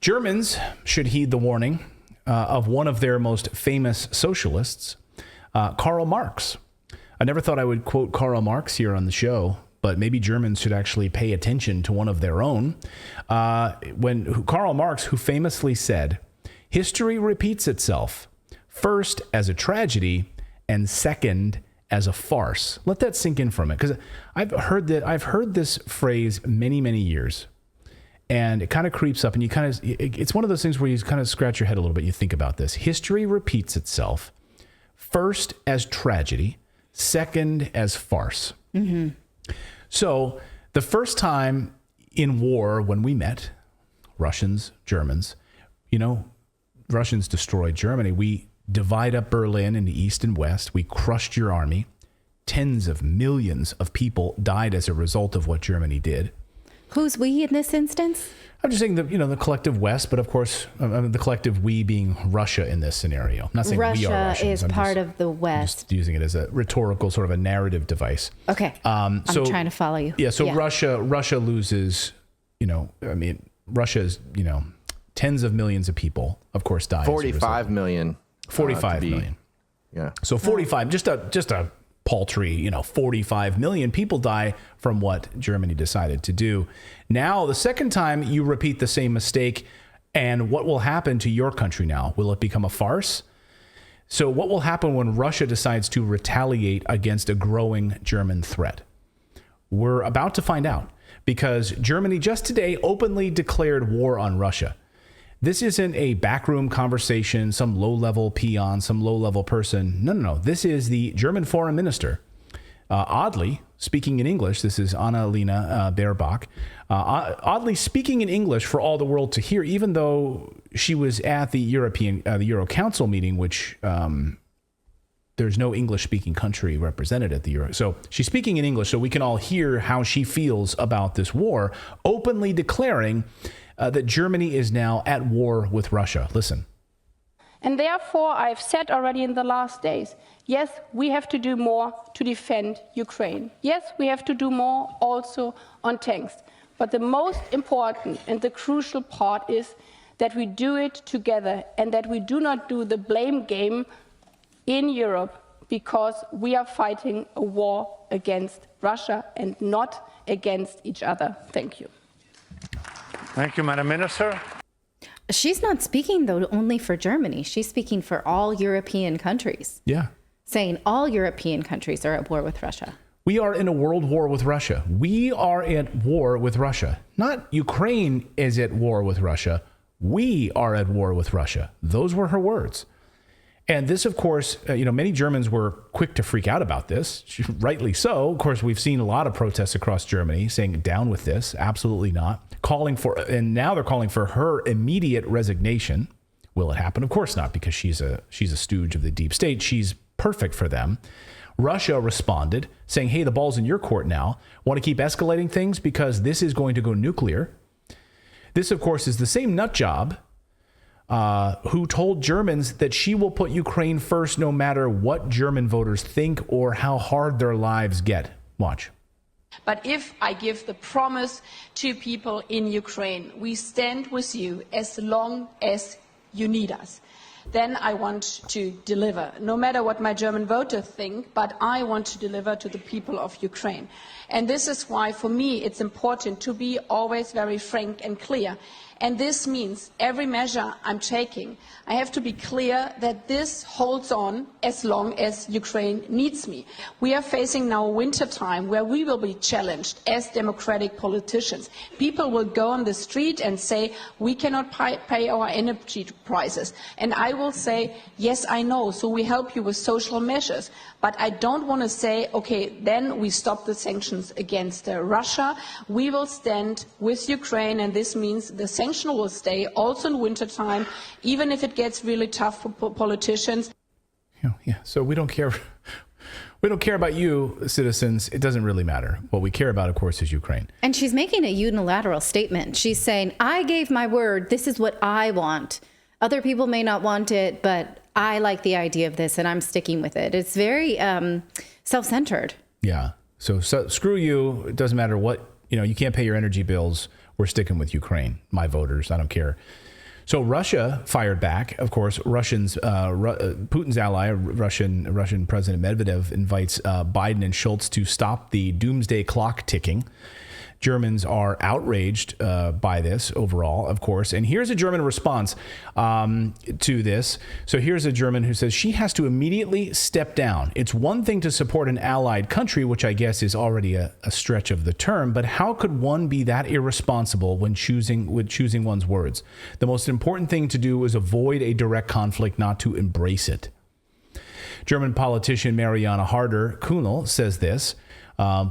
Germans should heed the warning of one of their most famous socialists, Karl Marx. I never thought I would quote Karl Marx here on the show, but maybe Germans should actually pay attention to one of their own. When Karl Marx, who famously said, "History repeats itself, first as a tragedy and second as a farce." Let that sink in for a minute, because I've heard this phrase many, many years, and it kind of creeps up, and it's one of those things where you kind of scratch your head a little bit. You think about this. History repeats itself, first as tragedy, second as farce. Mm-hmm. So the first time in war when we met, Russians, Germans, Russians destroyed Germany. We divide up Berlin into east and west. We crushed your army. Tens of millions of people died as a result of what Germany did. Who's we in this instance? I'm just saying the collective West, but of course, the collective we being Russia in this scenario. I'm not saying Russia we are Russians. is part of the West. Just using it as a rhetorical sort of a narrative device. Okay. I'm trying to follow you. Yeah. So Russia loses, Russia is, tens of millions of people, of course, die. 45 million. 45 million. Yeah. So 45, just a paltry, 45 million people die from what Germany decided to do. Now, the second time you repeat the same mistake, and what will happen to your country now? Will it become a farce? So what will happen when Russia decides to retaliate against a growing German threat? We're about to find out, because Germany just today openly declared war on Russia. This isn't a backroom conversation, some low-level peon, some low-level person. No. This is the German foreign minister. Oddly, speaking in English, this is Annalena Baerbock. Oddly speaking in English for all the world to hear, even though she was at the Euro Council meeting, which there's no English-speaking country represented at the Euro. So she's speaking in English so we can all hear how she feels about this war, openly declaring that Germany is now at war with Russia. Listen. And therefore, I've said already in the last days, yes, we have to do more to defend Ukraine. Yes, we have to do more also on tanks. But the most important and the crucial part is that we do it together and that we do not do the blame game in Europe, because we are fighting a war against Russia and not against each other. Thank you. Thank you, Madam Minister. She's not speaking, though, only for Germany. She's speaking for all European countries. Yeah. Saying all European countries are at war with Russia. We are in a world war with Russia. We are at war with Russia. Not Ukraine is at war with Russia. We are at war with Russia. Those were her words. And this, of course, many Germans were quick to freak out about this, rightly so. Of course, we've seen a lot of protests across Germany saying down with this, absolutely not. And now they're calling for her immediate resignation. Will it happen? Of course not, because she's a stooge of the deep state. She's perfect for them. Russia responded saying, hey, the ball's in your court now. Want to keep escalating things because this is going to go nuclear. This, of course, is the same nut job who told Germans that she will put Ukraine first no matter what German voters think or how hard their lives get. Watch. But if I give the promise to people in Ukraine, we stand with you as long as you need us, then I want to deliver, no matter what my German voters think, but I want to deliver to the people of Ukraine. And this is why, for me, it's important to be always very frank and clear. And this means every measure I'm taking, I have to be clear that this holds on as long as Ukraine needs me. We are facing now a winter time where we will be challenged as democratic politicians. People will go on the street and say, we cannot pay our energy prices. And I will say, yes, I know, so we help you with social measures. But I don't want to say, okay, then we stop the sanctions against Russia. We will stand with Ukraine, and this means the sanctions will stay also in wintertime, even if it gets really tough for politicians. Yeah. So we don't care. We don't care about you, citizens. It doesn't really matter. What we care about, of course, is Ukraine. And she's making a unilateral statement. She's saying, I gave my word. This is what I want. Other people may not want it, but I like the idea of this and I'm sticking with it. It's very self-centered. Yeah. So screw you. It doesn't matter what, you can't pay your energy bills. We're sticking with Ukraine. My voters. I don't care. So Russia fired back. Of course, Putin's ally, Russian President Medvedev, invites Biden and Schultz to stop the doomsday clock ticking. Germans are outraged by this overall, of course. And here's a German response to this. So here's a German who says she has to immediately step down. It's one thing to support an allied country, which I guess is already a stretch of the term, but how could one be that irresponsible when choosing one's words? The most important thing to do is avoid a direct conflict, not to embrace it. German politician Marianne Harder-Kunel says this.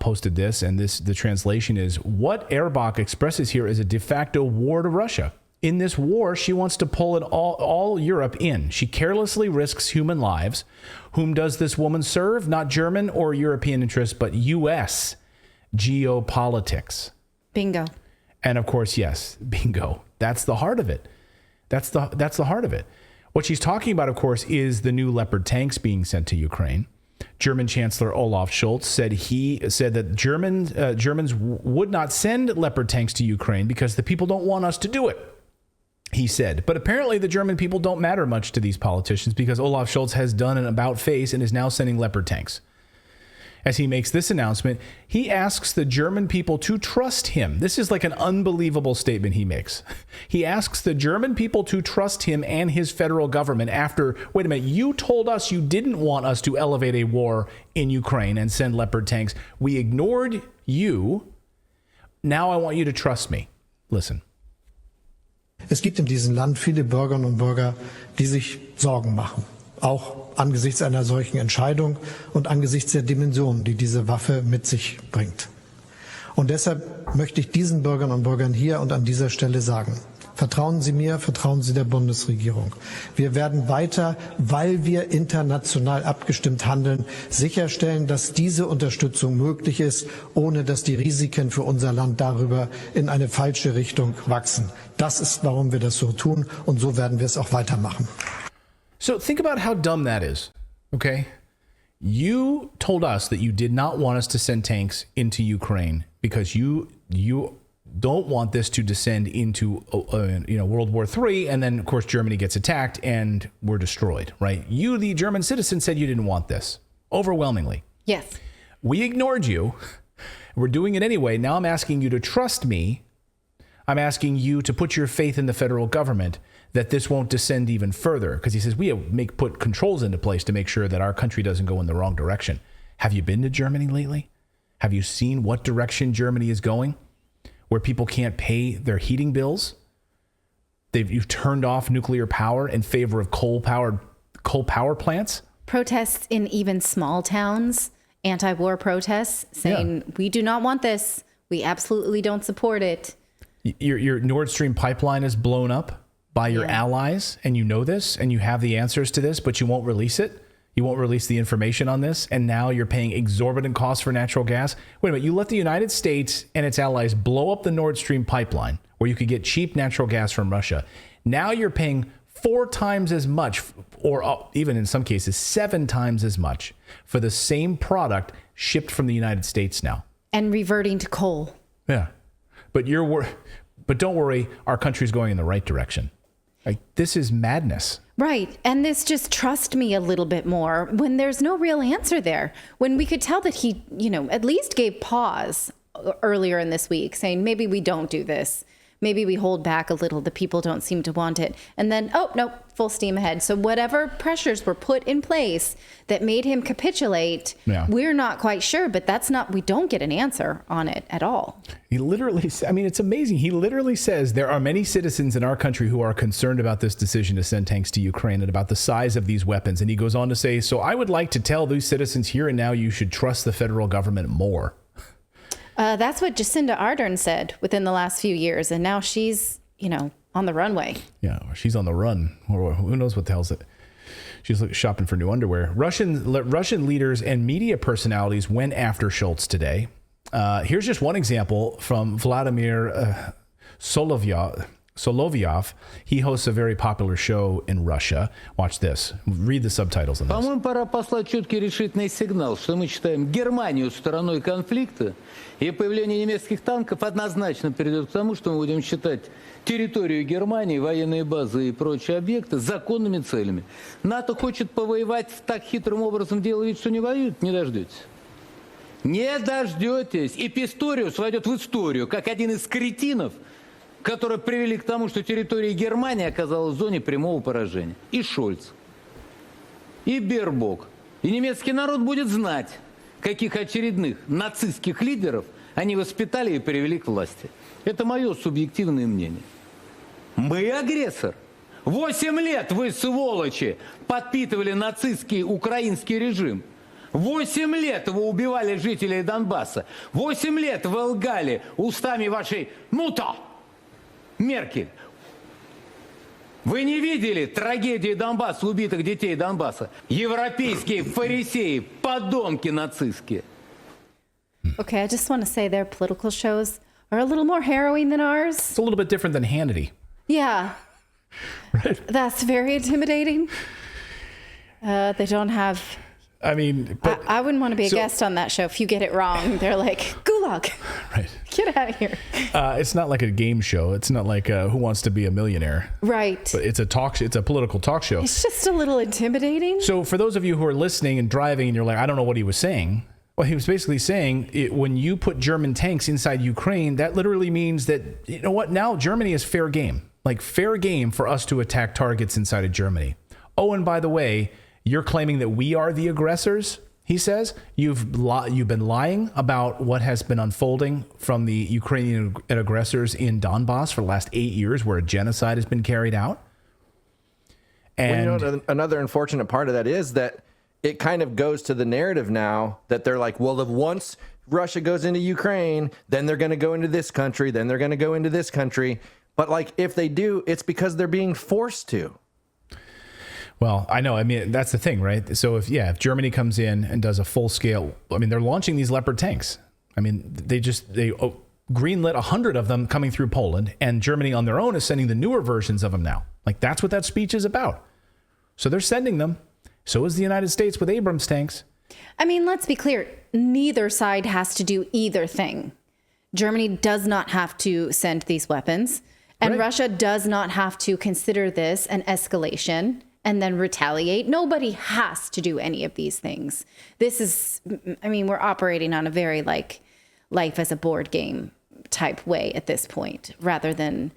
Posted this, and the translation is, what Erbach expresses here is a de facto war to Russia. In this war, she wants to pull it all Europe in. She carelessly risks human lives. Whom does this woman serve? Not German or European interests, but U.S. geopolitics. Bingo. And of course, yes, bingo. That's the heart of it. That's the heart of it. What she's talking about, of course, is the new Leopard tanks being sent to Ukraine. German Chancellor Olaf Scholz said that Germans would not send Leopard tanks to Ukraine because the people don't want us to do it, he said. But apparently the German people don't matter much to these politicians because Olaf Scholz has done an about-face and is now sending Leopard tanks. As he makes this announcement, he asks the German people to trust him. This is like an unbelievable statement he makes. He asks the German people to trust him and his federal government after, wait a minute, you told us you didn't want us to elevate a war in Ukraine and send Leopard tanks. We ignored you. Now I want you to trust me. Listen. Es gibt in diesem Land viele Bürgerinnen und Bürger, die sich Sorgen machen. Auch angesichts einer solchen Entscheidung und angesichts der Dimensionen, die diese Waffe mit sich bringt. Und deshalb möchte ich diesen Bürgerinnen und Bürgern hier und an dieser Stelle sagen, vertrauen Sie mir, vertrauen Sie der Bundesregierung. Wir werden weiter, weil wir international abgestimmt handeln, sicherstellen, dass diese Unterstützung möglich ist, ohne dass die Risiken für unser Land darüber in eine falsche Richtung wachsen. Das ist, warum wir das so tun, und so werden wir es auch weitermachen. So think about how dumb that is, okay? You told us that you did not want us to send tanks into Ukraine because you don't want this to descend into World War III, and then, of course, Germany gets attacked and we're destroyed, right? You, the German citizen, said you didn't want this, overwhelmingly. Yes. We ignored you. We're doing it anyway. Now I'm asking you to trust me. I'm asking you to put your faith in the federal government that this won't descend even further, because he says we put controls into place to make sure that our country doesn't go in the wrong direction. Have you been to Germany lately? Have you seen what direction Germany is going, where people can't pay their heating bills? You've turned off nuclear power in favor of coal power plants. Protests in even small towns, anti-war protests saying, we do not want this. We absolutely don't support it. Your Nord Stream pipeline is blown up by your allies, and you know this, and you have the answers to this, but you won't release it. You won't release the information on this, and now you're paying exorbitant costs for natural gas. Wait a minute, you let the United States and its allies blow up the Nord Stream pipeline where you could get cheap natural gas from Russia. Now you're paying 4 times as much, or even in some cases 7 times as much, for the same product shipped from the United States now. And reverting to coal. Yeah. But don't worry, our country's going in the right direction. Like, this is madness. Right. And this just trust me a little bit more when there's no real answer there. When we could tell that he, at least gave pause earlier in this week saying, maybe we don't do this. Maybe we hold back a little. The people don't seem to want it. And then, oh, no, full steam ahead. So whatever pressures were put in place that made him capitulate, we're not quite sure, but we don't get an answer on it at all. He literally, it's amazing. He literally says there are many citizens in our country who are concerned about this decision to send tanks to Ukraine and about the size of these weapons. And he goes on to say, so I would like to tell these citizens here and now you should trust the federal government more. That's what Jacinda Ardern said within the last few years. And now she's, on the runway. Yeah, she's on the run. Or who knows what the hell's it? She's shopping for new underwear. Russian leaders and media personalities went after Scholz today. Here's just one example from Vladimir Solovyov. Solovyov. He hosts a very popular show in Russia. Watch this. Read the subtitles on this. По-моему, пора послать четкий решительный сигнал, что мы считаем Германию стороной конфликта, и появление немецких танков однозначно приведет к тому, что мы будем считать территорию Германии, военные базы и прочие объекты законными целями. НАТО хочет повоевать так хитрым образом, делая вид, что не воюет, не дождетесь. Не дождетесь. И Писториус войдет в историю, как один из кретинов, которые привели к тому, что территория Германии оказалась в зоне прямого поражения. И Шольц, и Бербок. И немецкий народ будет знать, каких очередных нацистских лидеров они воспитали и привели к власти. Это мое субъективное мнение. Мы агрессор. 8 лет вы, сволочи, подпитывали нацистский украинский режим. 8 лет вы убивали жителей Донбасса. 8 лет вы лгали устами вашей мута Меркель. Вы не видели трагедии Донбасса, убитых детей Донбасса? Европейские фарисеи, подонки нацистские. Okay, I just want to say their political shows are a little more harrowing than ours. It's a little bit different than Hannity. Yeah. Right. That's very intimidating. They don't have... I mean, but I wouldn't want to be a guest on that show if you get it wrong. They're like, gulag. Right. Get out of here. It's not like a game show. It's not like Who Wants to Be a Millionaire. Right. But it's a political talk show. It's just a little intimidating. So for those of you who are listening and driving and you're like, I don't know what he was saying. Well, he was basically saying when you put German tanks inside Ukraine, that literally means that, you know what, now Germany is fair game. Like fair game for us to attack targets inside of Germany. Oh, and by the way, you're claiming that we are the aggressors, he says. You've been lying about what has been unfolding from the Ukrainian aggressors in Donbass for the last 8 years, where a genocide has been carried out. And well, you know, another unfortunate part of that is that it kind of goes to the narrative now that they're like, well, if once Russia goes into Ukraine, then they're going to go into this country, then they're going to go into this country. But like, if they do, it's because they're being forced to. Well, I know. I mean, that's the thing, right? So if Germany comes in and does a full scale, I mean, they're launching these Leopard tanks. I mean, they greenlit 100 of them coming through Poland, and Germany on their own is sending the newer versions of them now. Like, that's what that speech is about. So they're sending them. So is the United States with Abrams tanks. I mean, let's be clear. Neither side has to do either thing. Germany does not have to send these weapons, and Right. Russia does not have to consider this an escalation and then retaliate. Nobody has to do any of these things. This is, I mean, we're operating on a very like life as a board game type way at this point, rather than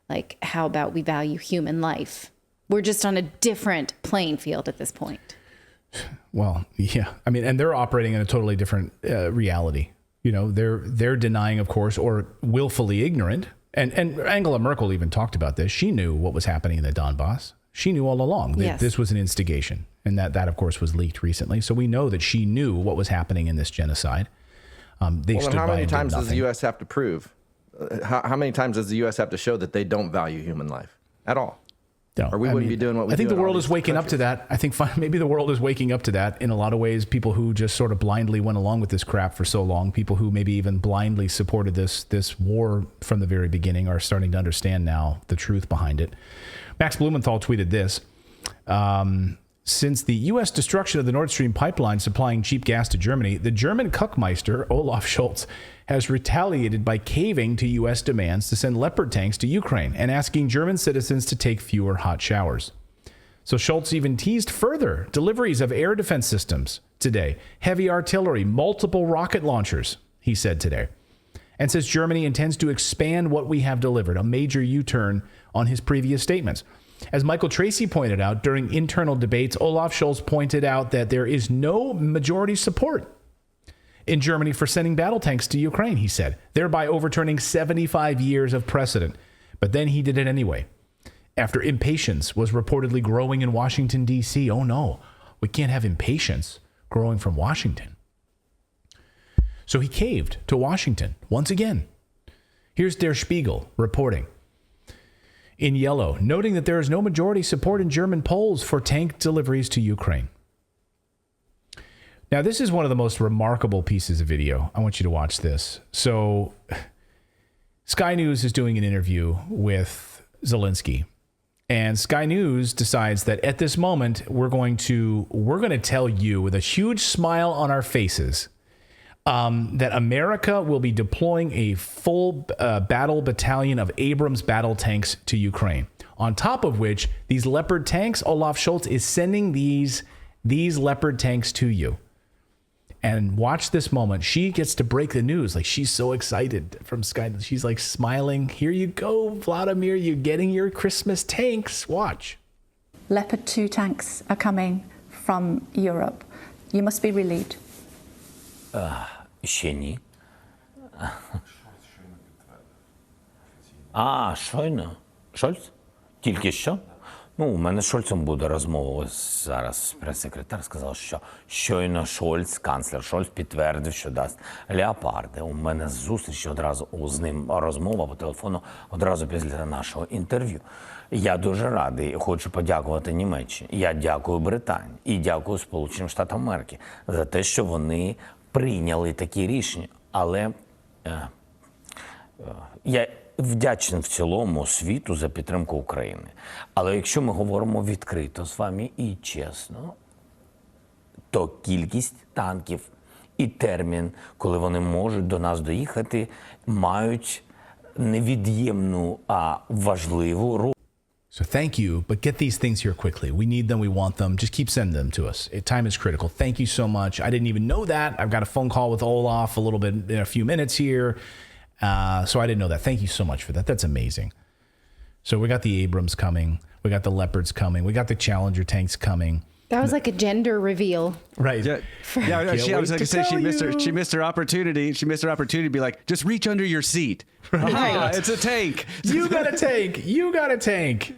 like, how about we value human life? We're just on a different playing field at this point. Well, yeah. I mean, and they're operating in a totally different reality. You know, they're denying, of course, or willfully ignorant. And Angela Merkel even talked about this. She knew what was happening in the Donbass. She knew all along that Yes. this was an instigation, and that of course was leaked recently. So we know that she knew what was happening in this genocide. They Well, stood and how by many and did times does the nothing. U.S. have to prove? How many times does the U.S. have to show that they don't value human life at all? No, Or we wouldn't be doing what we I think do the in all world is these waking up to that. I think maybe the world is waking up to that in a lot of ways. People who just sort of blindly went along with this crap for so long, people who maybe even blindly supported this war from the very beginning, are starting to understand now the truth behind it. Max Blumenthal tweeted this. Since the U.S. destruction of the Nord Stream pipeline supplying cheap gas to Germany, the German Kuckmeister, Olaf Scholz, has retaliated by caving to U.S. demands to send Leopard tanks to Ukraine and asking German citizens to take fewer hot showers. So Scholz even teased further deliveries of air defense systems today, heavy artillery, multiple rocket launchers, he said today, and says Germany intends to expand what we have delivered, a major U-turn on his previous statements. As Michael Tracy pointed out during internal debates, Olaf Scholz pointed out that there is no majority support in Germany for sending battle tanks to Ukraine, he said, thereby overturning 75 years of precedent. But then he did it anyway. After impatience was reportedly growing in Washington, D.C. Oh no, we can't have impatience growing from Washington. So he caved to Washington once again. Here's Der Spiegel reporting. In yellow, noting that there is no majority support in German polls for tank deliveries to Ukraine. Now, this is one of the most remarkable pieces of video. I want you to watch this. So, Sky News is doing an interview with Zelensky. And Sky News decides that at this moment, we're going to tell you with a huge smile on our faces that America will be deploying a full battle battalion of Abrams battle tanks to Ukraine. On top of which, these Leopard tanks, Olaf Scholz is sending these Leopard tanks to you. And watch this moment. She gets to break the news. Like, she's so excited from Sky. She's like smiling. Here you go, Vladimir. You're getting your Christmas tanks. Watch. Leopard 2 tanks are coming from Europe. You must be relieved. Ще ні. Щойно. Шольц? Тільки що? У мене з Шольцем буде розмова. Ось зараз прес-секретар сказав, що щойно Шольц, канцлер Шольц, підтвердив, що дасть леопарди. У мене зустріч одразу з ним розмова по телефону одразу після нашого інтерв'ю. Я дуже радий, хочу подякувати Німеччині. Я дякую Британії і дякую Сполученим Штатам Америки за те, що вони прийняли такі рішення. Але я вдячний в цілому світу за підтримку України. Але якщо ми говоримо відкрито з вами і чесно, то кількість танків і термін, коли вони можуть до нас доїхати, мають невід'ємну, а важливу роль. So thank you, but get these things here quickly. We need them. We want them. Just keep sending them to us. Time is critical. Thank you so much. I didn't even know that. I've got a phone call with Olaf a little bit in a few minutes here. So I didn't know that. Thank you so much for that. That's amazing. So we got the Abrams coming. We got the Leopards coming. We got the Challenger tanks coming. That was like a gender reveal. Right. Yeah. I was going to say she missed her opportunity. She missed her opportunity to be like, just reach under your seat. Right. It's a tank. You got a tank. You got a tank.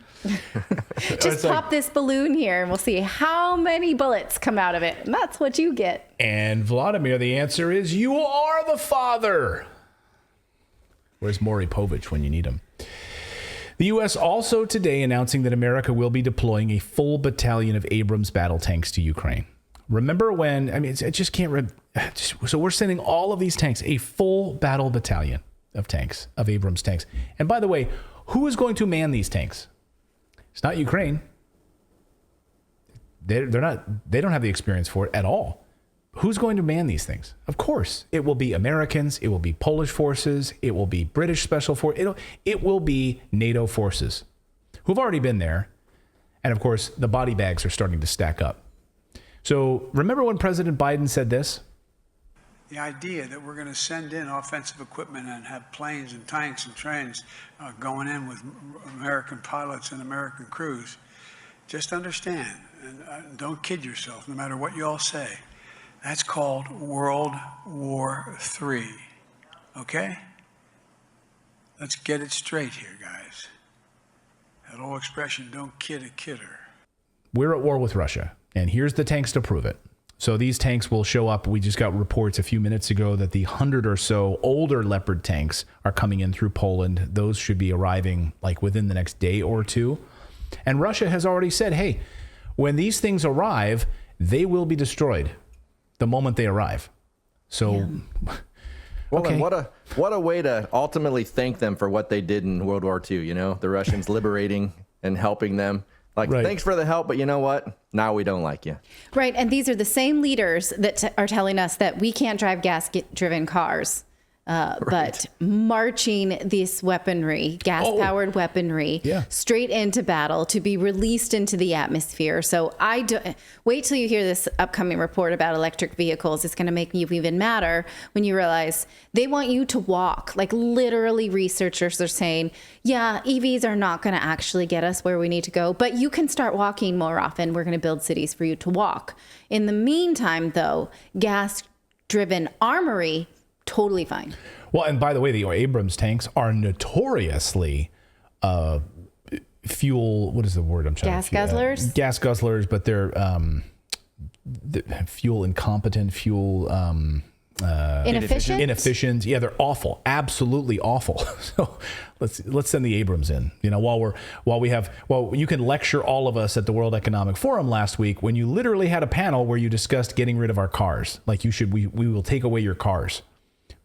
Just pop this balloon here and we'll see how many bullets come out of it. And that's what you get. And Vladimir, the answer is you are the father. Where's Maury Povich when you need him? The U.S. also today announcing that America will be deploying a full battalion of Abrams battle tanks to Ukraine. Remember when, it just can't, so we're sending all of these tanks, a full battle battalion of tanks, of Abrams tanks. And by the way, who is going to man these tanks? It's not Ukraine. They don't have the experience for it at all. Who's going to man these things? Of course, it will be Americans. It will be Polish forces. It will be British special force. It will be NATO forces who've already been there. And of course, the body bags are starting to stack up. So remember when President Biden said this? The idea that we're going to send in offensive equipment and have planes and tanks and trains going in with American pilots and American crews, just understand, and don't kid yourself, no matter what you all say, that's called World War III, okay? Let's get it straight here, guys. That old expression, don't kid a kidder. We're at war with Russia, and here's the tanks to prove it. So these tanks will show up. We just got reports a few minutes ago that the 100 or so older Leopard tanks are coming in through Poland. Those should be arriving like within the next day or two. And Russia has already said, hey, when these things arrive, they will be destroyed the moment they arrive. So, well, okay. What a way to ultimately thank them for what they did in World War II, you know, the Russians liberating and helping them. Like, right. Thanks for the help, but you know what? Now we don't like you. Right. And these are the same leaders that are telling us that we can't drive gas-driven cars. Right. But marching this weaponry, gas-powered weaponry, straight into battle to be released into the atmosphere. So wait till you hear this upcoming report about electric vehicles. It's going to make you even madder when you realize they want you to walk. Like literally researchers are saying, yeah, EVs are not going to actually get us where we need to go, but you can start walking more often. We're going to build cities for you to walk. In the meantime, though, gas-driven armory, totally fine. Well, and by the way, the Abrams tanks are notoriously fuel. What is the word I'm trying to? Gas guzzlers. Gas guzzlers, but they're fuel incompetent, fuel inefficient. Inefficient. Yeah, they're awful. Absolutely awful. So let's send the Abrams in. You know, you can lecture all of us at the World Economic Forum last week when you literally had a panel where you discussed getting rid of our cars. Like we will take away your cars.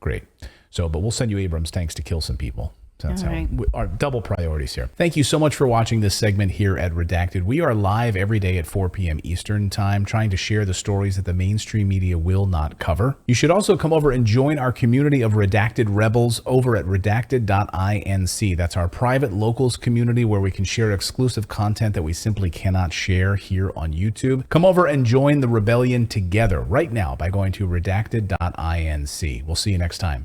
Great. So, but we'll send you Abrams tanks to kill some people. So that's All right. our double priorities here. Thank you so much for watching this segment here at Redacted. We are live every day at 4 p.m. Eastern Time, trying to share the stories that the mainstream media will not cover. You should also come over and join our community of Redacted Rebels over at redacted.inc. That's our private locals community where we can share exclusive content that we simply cannot share here on YouTube. Come over and join the rebellion together right now by going to redacted.inc. We'll see you next time.